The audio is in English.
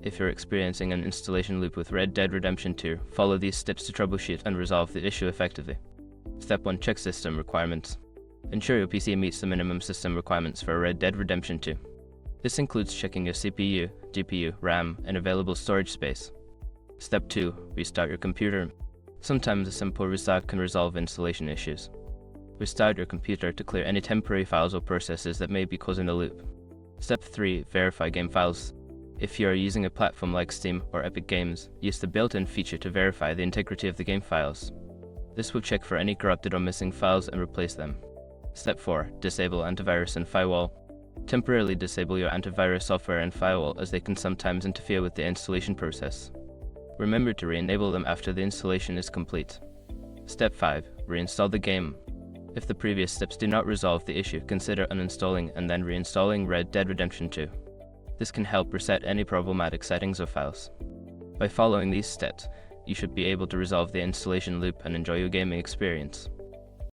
If you're experiencing an installation loop with Red Dead Redemption 2, follow these steps to troubleshoot and resolve the issue effectively. Step 1. Check system requirements. Ensure your PC meets the minimum system requirements for Red Dead Redemption 2. This includes checking your CPU, GPU, RAM, and available storage space. Step 2. Restart your computer. Sometimes a simple restart can resolve installation issues. Restart your computer to clear any temporary files or processes that may be causing the loop. Step 3. Verify game files. If you are using a platform like Steam or Epic Games, use the built-in feature to verify the integrity of the game files. This will check for any corrupted or missing files and replace them. Step 4. Disable antivirus and firewall. Temporarily disable your antivirus software and firewall, as they can sometimes interfere with the installation process. Remember to re-enable them after the installation is complete. Step 5. Reinstall the game. If the previous steps do not resolve the issue, consider uninstalling and then reinstalling Red Dead Redemption 2. This can help reset any problematic settings or files. By following these steps, you should be able to resolve the installation loop and enjoy your gaming experience.